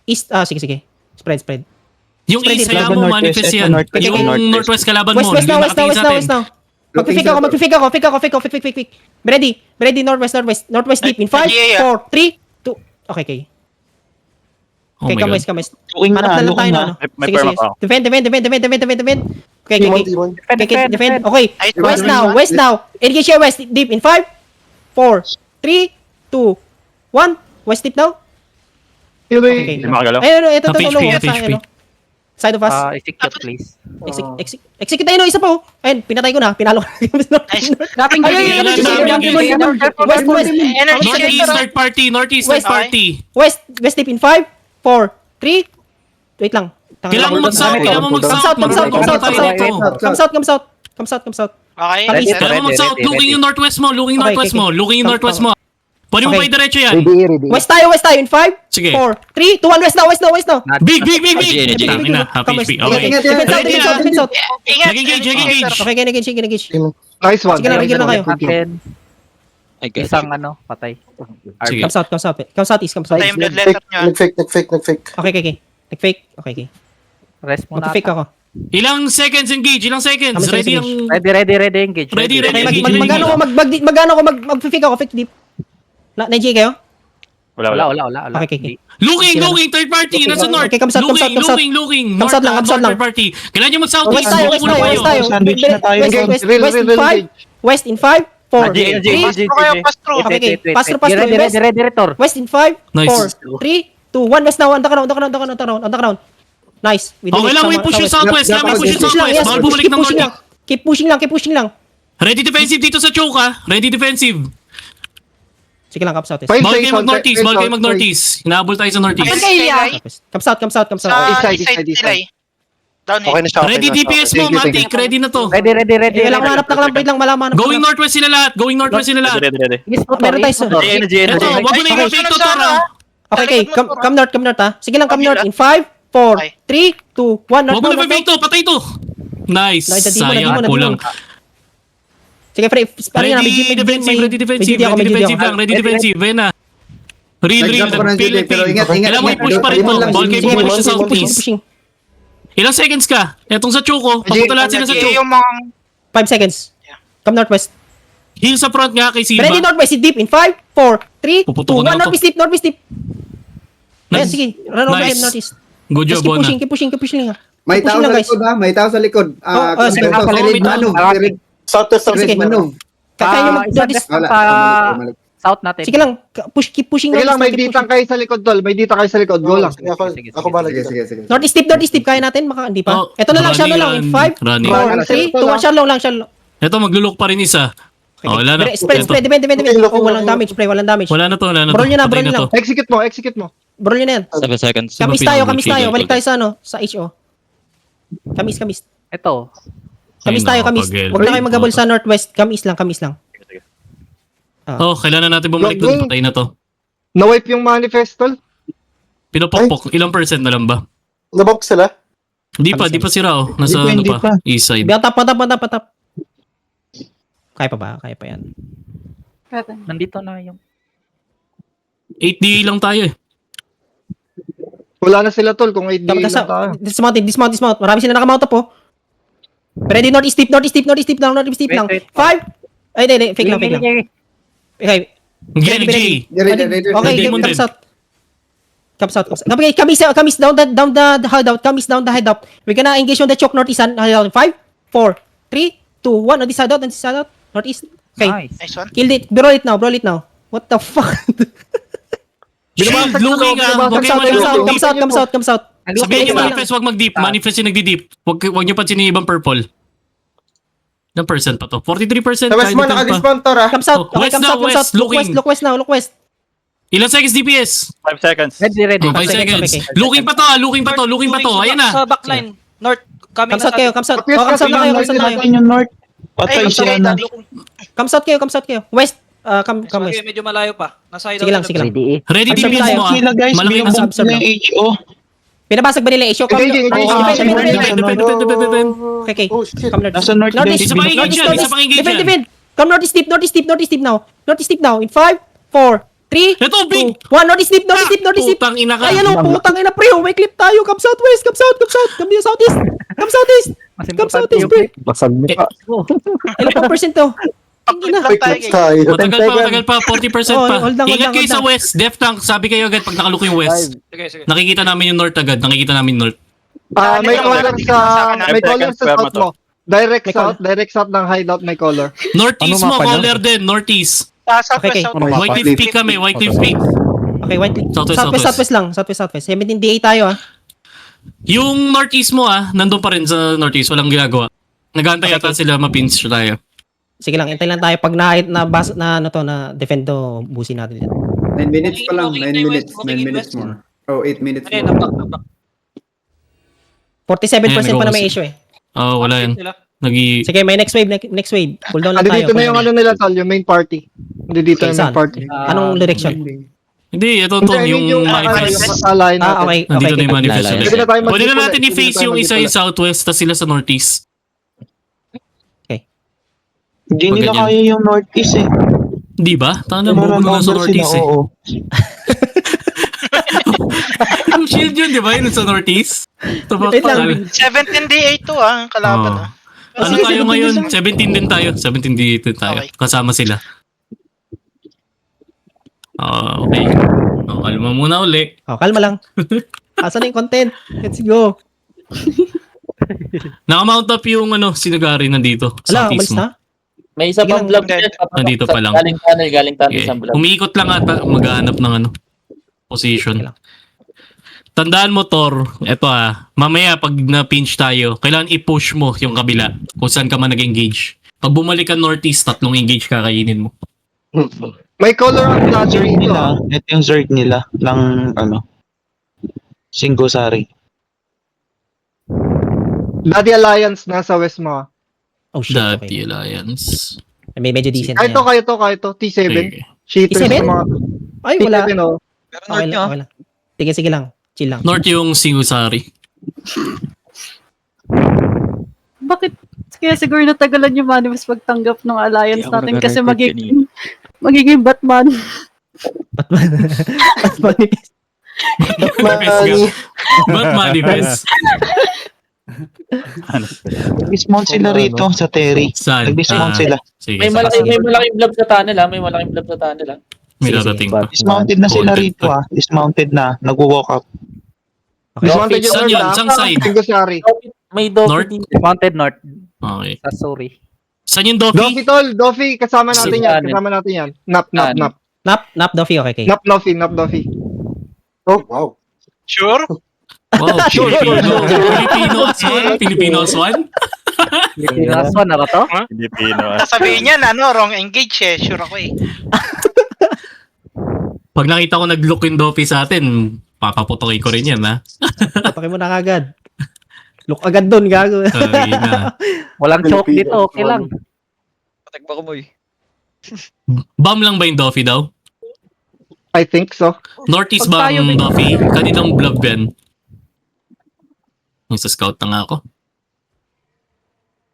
East, sige. Spread. Yung Spread east, it. kaya mo manifest yan. Yung northwest kalaban mo. West now. Nakatingin sa atin. Mag-fake ako. Fake. Ready, northwest deep. In 5, 4, 3, 2. Okay. Oh Okay, my God. come west. Looking Hanap na lang tayo, na. no? May Sige. perma pa ako. Defend. Okay. Defend. Okay, west now. Engage here, west deep. In 5, 4, 3, 2, 1. West deep now. Okay. Hindi makagalaw. Ayun, ito, Half HP, tulong. half HP. Side of us. Execute, please. Execute tayo, no? Isa pa, oh. Ayun, pinatay ko na. Pinalo ko na. Wrapping Ayun, West. Northeast, third party. West deep in 5, 4, 3. Wait lang. Kailangan mo mag-south. Come south. Okay. Come east. Kailangan mo mag-south. Looking yung northwest mo. Looking mo. Pwede mo Okay. pa diretso yan. West tayo in 5, Sige. 4, 3, 2, 1. West now. Big. Tangin na, half HP. Okay. Defend south. Ingat. Nag-engage. Okay, engage. Nice one. Sige na, bigyan na kayo. Atin. Isang patay. Sige. Come southeast. Patay yung blood letter nyo. Nag-fake. Okay. Nag-fake. Okay. Rest muna. Mag-fake ako. Ilang seconds engage? Ready ang... Ready, engage. Ready. Okay, magano ako mag-fake ako, fake deep. Na-J kayo? Wala. Okay. Looking, third party, nasa north. Okay, come south. Looking. Come south lang. Third party. Kailangan nyo mag-southeast. West in 5, 4, 3, Pass through. Okay. Pass through. Ready, return. West in 5, 4, Nice. 3, 2, 1. West now. On the ground. Nice. Okay lang, we push yung southwest. Bawal bumalik ng north. Keep pushing lang. Ready defensive dito sa choke, ha? Ready defensive. Sige lang, come south. Bawal kayo mag-northeast. Hinahabol tayo sa northeast. Come south. East side delay. Down Okay na siya. Ready DPS mo, Matic. Ready na to. Ready. Wala ko hanap na lang. Wait lang, malaman. Going northwest sila lahat. Ready. Meron tayo sa... Ito, wag mo na i-rotate to, Tora. Okay. Come north, ha? Sige lang, come north. In 5, 4, 3, 2, 1. Wag mo na i-fake to, patay to. Nice. Di mo Sayang, na. kulang. Sige, Fred. Ready defensive lang. Ready defensive. Ayan na. Real. Feel it. Kailangan mo i-push pa rin to. Bawal kayo push sa southeast. Pushing. Ilang seconds ka? Etong sa choco. Papunta lahat sila sa choco. Yung mga... 5 seconds. Come northwest. Heal sa front nga kay Silva. Ready northwest. Deep in 5, 4, 3, 2, Puputukan 1. na to. Northwest deep. Ayan, Nice. sige. Run over Nice. them northeast. Good Just job, Bona. keep pushing lang. May tao sa likod ha, may tao sa likod. Sige, Red Manong. Southwest. Sige. Manong. Kaya yung northeast. South natin. Sige lang. Keep pushing Sige lang, may keep ditang pushing. kayo sa likod, tol. May dita kayo sa likod. Go lang. Ako ba sige. Northeast deep. Kaya natin. Hindi pa. Oh, Ito na lang, shallow lang. In 5, running. 4, 3, 2, 1. Shallow lang. Ito, maglulok pa rin isa. Oh, wala na. Spread. Depende. Oh, walang damage. Walang damage. Wala na to. Bro nyo na. Patay na to. Execute mo. Bro nyo na yan. 7 seconds. Kamis tayo. Balik tayo sa HO. Kamis. Ito. Kamis tayo. Huwag na kayo magabol sa northwest. Kamis lang. Oh, kailangan natin bumalik doon. Patay na to. Na-wipe yung manifest, tol. Pinapokpok. Ilang percent na lang ba? Nabox sila. Di pa sira oh. Nasa ano pa? East side. Patap. Kaya pa yan. Nandito na yung... 8D lang tayo eh. Wala na sila, tol. Kung 8D lang tayo. Dismount. Marami sila nakamount up po. Ready, northeast deep lang. 5. Ay, hindi. Fake lang. Okay. G. Okay, come south. Okay, kamis down the hideout. We're gonna engage on the choke northeast hideout. 5, 4, 3, 2, 1. On this hideout. Northeast. Okay. Nice one. Kill it. Brawl it now. What the fuck? Shield, looking ah. Come south. Sabihin nyo manifest, wag mag-deep. Manifest yung nagdi-deep. Wag nyo pansinin yung ibang purple. Ilang percent pa to? 43%. Sa west mo, naka-dismount, tor, ha? Come south. Okay, West come now, south. west, looking. Look west. Ilang seconds DPS? 5 seconds. Ready. 5 seconds. Okay. Looking pa to. Ayan na. Sa backline. North. Come south kayo. Come south na kayo. yung north. Patay siya na. Come south kayo. West. Come west. Medyo malayo pa. Nasa Sige lang. Ready Absorb DPS tayo. mo ah. Malaki na. Absorb lang. Pinabasag ba nila issue? Depende. Okay. Oh, shit. Come north. Nasa north Isa pang engage yan. Defend. Come northeast deep now. Northeast deep now. In 5, 4, 3, Ito, big! 2, 1. Northeast deep, northeast deep, northeast deep. Putang ina ka. Ayan o, putang ina pre. May clip tayo. Come southwest, come south, come south. Come southeast. Come southeast. Mas Come importante southeast, yung pre. Basag mo pa. Ilan pa percent to? Tingin na. Quick clips tayo. Matagal pa, 40% Oh, pa. hold lang, Ingat hold kayo lang. sa west, def tank. Sabi kayo agad pag nakaluko yung west. Sige, sige. Nakikita namin yung north agad, nakikita namin north. May color may color sa south mo. Direct south ng hideout may color. Northeast mo, caller din, northeast. Okay, Southwest, okay. southwest. White Cliff Peak kami, White Cliff Peak. Okay, white clip. Southwest, Southwest, southwest lang. Southwest, southwest. 17 DA tayo Yung northeast mo nandun pa rin sa northeast, walang ginagawa. Nag-aantay yata sila mapinch tayo. Sige lang, intay lang tayo. Pag na defend to, busin natin yan. 9 minutes pa lang, 9 Walking minutes. west, 9 minutes more. Oh, 8 minutes Ano yun, more. napak. 47% pa na may nag-uusap. issue eh. Oh, wala yan. Sila. Sige, may next wave. Next wave. Cool down lang tayo. Dito na yung ano nila tol, yung main party. Hindi dito Okay, yung main saan? party. Anong direction? Hindi, ito Hindi, to, I mean yung manifest. yung alay natin. Okay. Nandito na yung manifest Lalaya. ulit. Pwede na tayo Pwede na mag-deploy. natin Pwede na i-face tayo yung isa mag-deploy. yung southwest, tas sila sa northeast. Hindi nila Ganyan. kaya yung northeast eh. Di ba? Tanda mo na sa northeast eh. Oo. Yung shield yun, di ba? Yun sa northeast. Ito ba? Wait lang. 17 DA to ang kalaban. Oh. Ano Sige, tayo 17 ngayon? din 17 din tayo. 17 din tayo. Okay. Kasama sila. Okay. Kalma muna uli. Oh, kalma lang. Asan na yung content? Let's go. Naka-mount up yung sinugari nandito. Ala, Southeast umalis mo. na? May isa Sige pang lang. vlog dyan. Nandito pa lang. Galing tunnel Okay. isang vlog. Umiikot lang ata. Maghahanap ng position. Okay lang. Tandaan mo, Tor. Ito mamaya pag na-pinch tayo, kailangan i-push mo yung kabila kung saan ka man nag-engage. Pag bumalik ka northeast, 3 engage kakainin mo. May color ang flasher Zerg dito. nila. Ito yung Zerg nila. Ng Singosari. Daddy Alliance nasa west mo. Oh shit, Dati okay. Alliance. May medyo decent na Kahit yan. to, T7. Okay. Cheaters T7? sa mga Ay, wala. T7 oh. Okay lang, okay lang. Sige lang. Chill lang. North yung Singusari. Bakit? Kaya siguro natagalan yung manifest pagtanggap ng alliance natin kasi magiging Batman. Batman. Batman. Ba't manifest? Dismount sila rito sa Terry. Saan? Nag-dismount sila. Sige, May malaking blob sa tunnel may malaking blob sa tunnel May dadating pa. Dismounted na sila Content rito pa. Dismounted na. Nag-walk out. Dismounted yung Saan yun? North, Saan side? Singosari. May North? Mounted North. Okay. Sa Sorry. Saan yung Doffy Doffy? tol, Doffy, kasama natin yan. Sige. Kasama natin yan. Nap. Nap, Duffy, okay. Nap Doffy. Oh, wow. Sure? Wow, Filipino aswan? Filipino aswan? Last one na ba to? Filipino. Sasabihin niyan, wrong engage eh. Sure ako eh. Pag nakita ko nag-look yung Doffy sa atin, papaputokin ko rin yan, ha? Patakin mo na kagad. Look agad dun, gago. Sabi na. Walang choke dito, okay lang. Patagba ko mo eh. Bomb lang ba yung Doffy daw? I think so. Northeast Pag ba tayo ang may- Doffy? Kaninang blob yan? Yung sa scout na nga ako.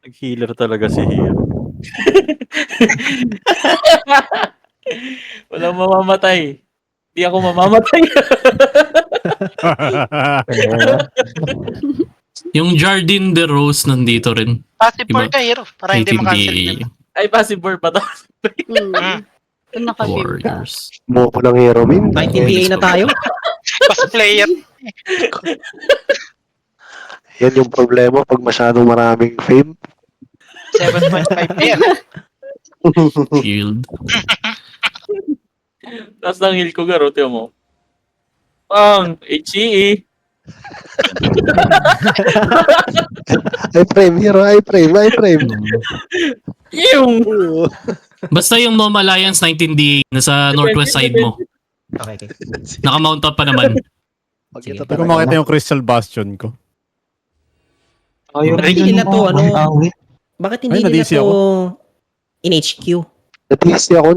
Nag-healer talaga si Hero. Walang mamamatay. Hindi ako mamamatay. Yung Jardine de Rose nandito rin. Passive Diba? board ka, hero. Para hindi makancel ATB yun. Ay, passive pa to. Nakabim ka. Warriors. Mo ko ng hero, min. 19 DA na tayo. Basta player. Yan yung problema pag masyadong maraming fame. 7.5 yan. Shield. Tapos nang heal ko garo, tiyo mo. Pang, HCE. I frame, hero, I frame. Yung! Basta yung Nom Alliance 19D nasa northwest side mo. Okay. Naka-mount up pa naman. Sige. Pero makita yung Crystal Bastion ko. Ayun, Hindi nila to, may awit. Bakit hindi Ay, nila na-DC to ako. in HQ? Na-DC ako.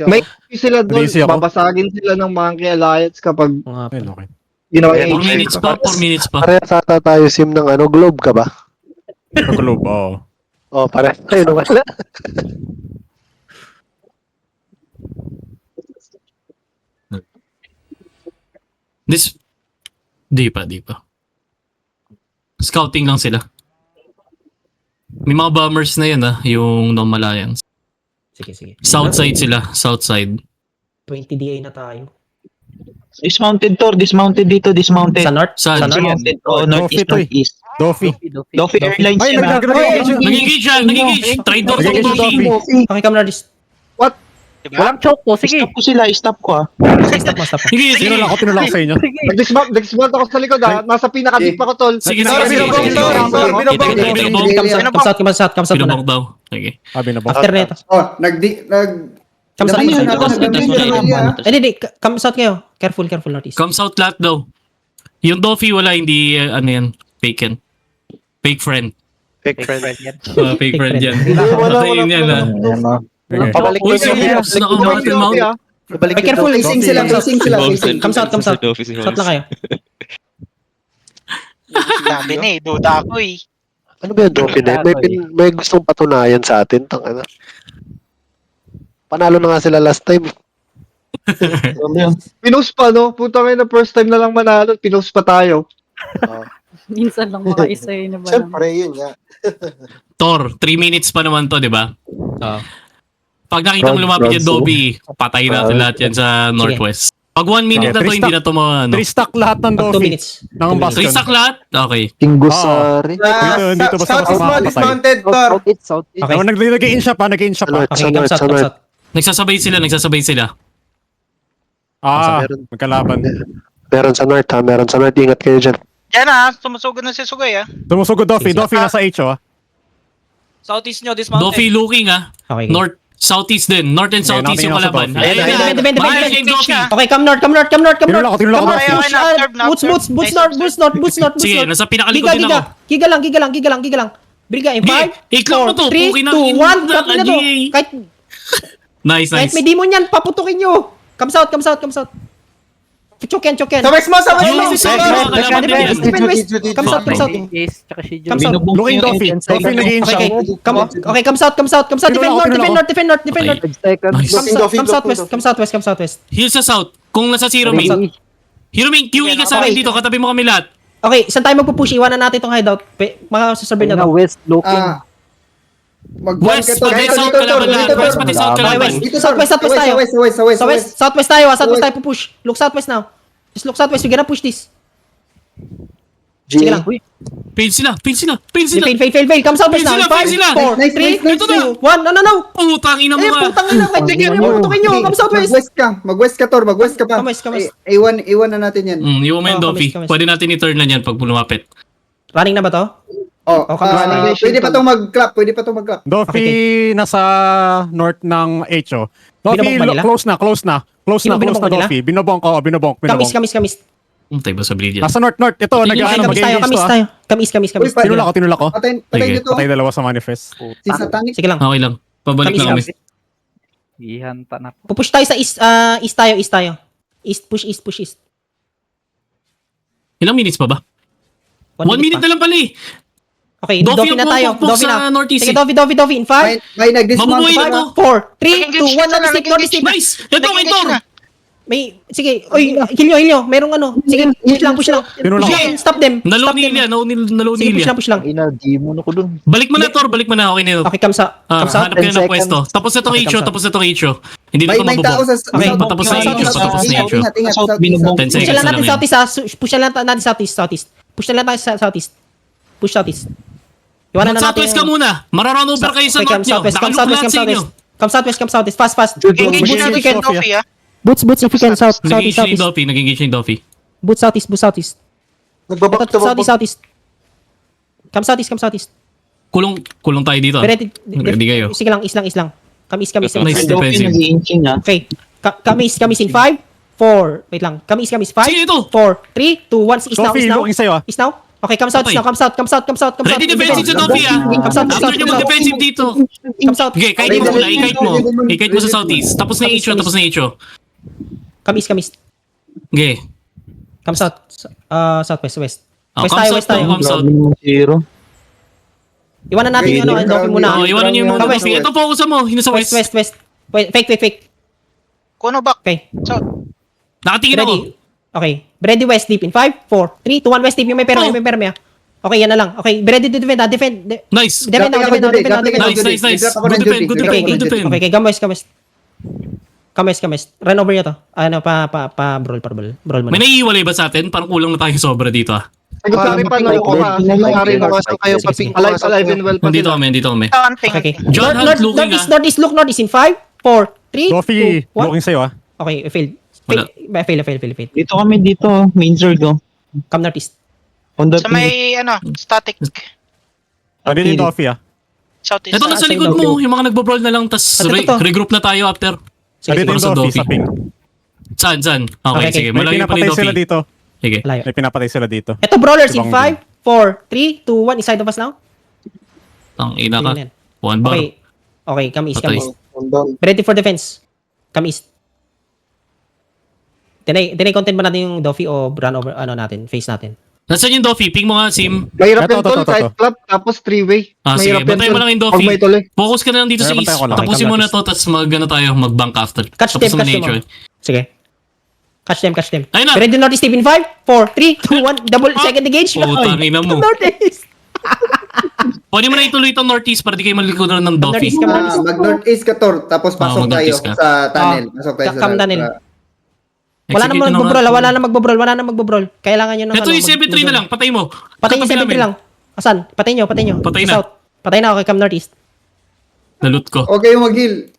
May sila doon, Busy ako. babasagin sila ng Monkey Alliance kapag Mga Ayun, okay. ginawa 4 yung minutes pa, 4 minutes pa. Parehas ata tayo sim ng globe ka ba? Sa globe, oo. Oh, parehas tayo na wala. Di pa. Scouting lang sila. May mga bombers na yan yung Normal Alliance. Sige. Southside sila, southside. 20 DA na tayo. Dismounted, Tor. Dismounted dito. Dismounted. Sa north? Saan? Sa north? Dismounted. Oh, northeast, Dofi, northeast. Dofi. Dofi Airlines Ay, yan, ah. Nagigage yan, nagigage. Traitor Nagigage to yung Dofi. Okay, come northeast. Diba? Walang choke po, sige. Stop ko sila. Stop ko, ah. Stop mo. Sige. Tinulak ko sa inyo. Sige. Nag-dismount ako sa likod Nasa pinaka-deep ako, tol. Sige. Come south muna. Pinabok daw. Sige. Sabi na ba? After neto. Oh, Come south. Dami na ako, Hindi. Come south kayo. Careful northeast. Come south lahat daw. Yung Dofi wala, hindi ano yan. Fake yan. Fake friend. Fake friend yan. Fake friend yan. Wala. Patayin yan Pabalik Uy, serious. Naka-battle mount. Be careful. Facing sila. Come south. South lang kayo. Sabi na duda ako eh. Ano ba yung Dolphin eh? May gustong patunayan sa atin. Panalo na nga sila last time. Pinost pa, no? Puta ngayon na first time na lang manalo. Pinost pa tayo. Minsan lang makaisa yun na ba? yun nga. Tor, 3 minutes pa naman to, di ba? Pag nakita mo lumapit yung Dobby, patayin natin lahat yan sa northwest. Pag 1 minute na to, hindi na to mga ano. 3 stack lahat ng Pag 2 Dofi. minutes. Ng bastion. 3 stack lahat? Okay. Tingusari. Dito basta mapapatay. Okay. Nag-in shop pa. Okay, come south. Nagsasabay sila. Magkalaban. Meron sa north. Ingat kayo dyan. Yan sumusugod na si Sugay Tumusugod Dofi. Dofi nasa H, Southeast nyo, dismounted. Dofi looking Okay. North, southeast din. North and southeast yung kalaban. Depende. Mahal kay Dofi. Okay, come north. Tinulak ko Dofi. Boots north. Sige, nasa pinakalikod din ako. Giga lang. Briga in 5, Iklop mo to. 4, 3, Pukin 2, ng 1. Cut na to. Nice. Kahit may demon yan, paputukin nyo. Come south. Choke yan. Sabes mo! Yung mga kalaban din yan. Come south. Yes, tsaka si Come Joe. south. Looking Dofi. Dofi nag-in shop. Okay, come south. Defend north. Nice. Come southwest. Heal sa south. Kung nasa Hero Main. Hero Main, QA ka sa akin dito. Katabi mo kami lahat. Okay, saan tayo magpupush? Iwanan natin itong hideout. Makasasurvey na to. West looking. West, pati south kalaban lahat. West, pati south kalaban. Southwest tayo. Southwest tayo pupush. Look southwest now. Just look southwest. We're gonna push this. Sige lang. Fail sila. Fail. Come southwest now. Fail sila. 5, 4, 3, Ito na. 2, 1. No. Putang ina mo nga. Putang ina. Putukin nyo. Come southwest. Mag-west ka, Tor. Mag-west ka pa. Come west. Iwan na natin yan. Iwan mo yung Dofi. kamis. Pwede natin i-turn na yan pag lumapit. Running na ba to? Pwede pa itong mag-clap. Dofi nasa north ng H, Dofi, Binabong ba nila? close na Binabong ba nila? Dofi. Binabong. Kamis. Tayo ba sa bleed yan? Nasa north. Ito, Okay, kamis tayo. Kamis. Tinulak ko. Patayin Sige. nyo to. Patay dalawa sa manifest. Si Satanic. Sige lang. Okay lang. Pabalik na kami. Ihanta na po. Pupush tayo sa east tayo. Push east. Ilang minutes pa ba? 1 minute na lang pala eh. Okay, Dofi Dofi na ang tayo. pupuk Dofi sa na. northeast. Sige, Dofi in 5, May nag-dismount. Mabubuhay na to. 4, 3, 2, 1, northeast. Nice! Ito kay Tor! Sige, heal nyo. Merong ano. Sige, push lang. Tinulak Push ko. in, stop them. Nalow nila. Sige, push lang. Di mo na ko dun. Balik mo na Tor, balik mo na. Okay na yun. Okay, come sa. Hanap ka na ng pwesto. Tapos na itong H.O. Hindi na ito May tao mabubog. sa... Okay, patapos na yung issue, patapos na yung issue. Ingat. Binubog. 10 Push seconds lang na natin lang yan. southeast. Push lang natin southeast. Push lang tayo sa southeast. Push southeast. Iwanan na natin. Southwest ka muna. Mara-run over kayo sa north nyo. Nakaluk lahat sa inyo. Come southwest. Fast. Engage Boots, natin boots, kay Sophia. Dofi Boots if you can. Nag-engage na yung Dofi. Nag-engage na yung Dofi. Boots southeast. Southeast. Come southeast. Kulong tayo dito. Hindi kayo. Sige lang, is lang. Come east. Nice Dofi defensive. nag-i-inching, Okay. Come east in 5, 4. Wait lang. Come east 5, Sige, ito. 4, 3, 2, 1. Is Dofi, now. looking sa'yo. Is now. Okay, come south. Come south. Ready defensive sa Dofi ah. Come south. After nyo mag-defensive dito. Come south. Okay, kahit mo muna. I-kite mo sa southeast. Tapos na yung H.O. Come east. Okay. Come south. Southwest. West Come tayo. south. Zero. Iwanan natin yung Dofi muna. Iwanan nyo yung mga West. Dofi. Ito focus mo. Hino sa west. West. Fake. Kuno back. Okay. South. Nakatingin ako. Ready. Okay. Ready west deep in 5, 4, 3, 2, 1 west deep. Yung may perma, yung may perma. Okay, yan na lang. Okay, ready to defend, defend. Nice. Defend Grappling ako, ako, defend Judy. ako, defend ako. Nice, nice, nice. Grab ako Good ng defend, Judy. good Grab defend, ako good ng defend. Okay, Kames. Run over nyo to. Ano, brawl mo May na. naiiwalay ba sa atin? Parang kulang na tayo sobra dito ah. Sorry pa, no, sorry na. Sige, sige. Alive and well pa Nandito sila. kami, nandito kami. Anting. Okay. John Hunt looking Northeast in 5, 4, 3, Goffy, 2, 1. looking sa'yo ah. Okay, fail. Wala. Fail. Dito kami dito, main circle. Come northeast. On the Sa may, static. Andito yung Goffy ah. Southeast. Ito na sa sa likod ilaw. mo, yung mga nagbo-brawl na lang, tas Ito. regroup na tayo after. Sige, Andito sige. yung Sa Goffy Doffy. sa ping. Saan? Okay, Okay, sige. May Malayo pa ni pinapatay sila Doffy. dito. Sige. Layo. May pinapatay sila dito. Ito, brawlers in Ibang 5, 4, 3, 2, 1. Inside of us now. Ang ina ka. Tingnan. One bar. Okay, come east. Patay. Ready for defense. Come east. Content ba natin yung Doffy o run over, face natin? Nasaan yung Doffy? Ping mo nga, Sim. Mahirap Ito, yan, tol. ito. Kahit club, tapos 3-way. Ah, sige. Mahirap yan, Bantayan mo tol. lang yung Pag Doffy. may tuloy. Focus ka na lang dito sa Bantayan east. ko lang. Tapusin Come mo na northeast. to, tapos tayo mag-bank after. Catch Tapos them, mo catch them. nature. Sige. Catch them. Ayun na. Ready northeast in 5, 4, 3, 2, 1. Double second engage. Putang ina mo. Northeast. Pwede mo na ituloy itong northeast para di kayo malikodan ng Doffy. Northeast. Mag-northeast ka, Tor. Tapos pasok tayo mag-northeast ka. sa tunnel. Pasok tayo sa Come tunnel. Wala Execute namang na magbo-brawl. Wala nang magbo-brawl. Kailangan nyo ng Ito yung 7-3 na lang. Patay mo. Patay yung Katabi 7-3 namin. lang. Asan? Patay nyo. Patay na. South. Patay na ako kay Cam Northeast. Nalut ko. Okay, mag-heal.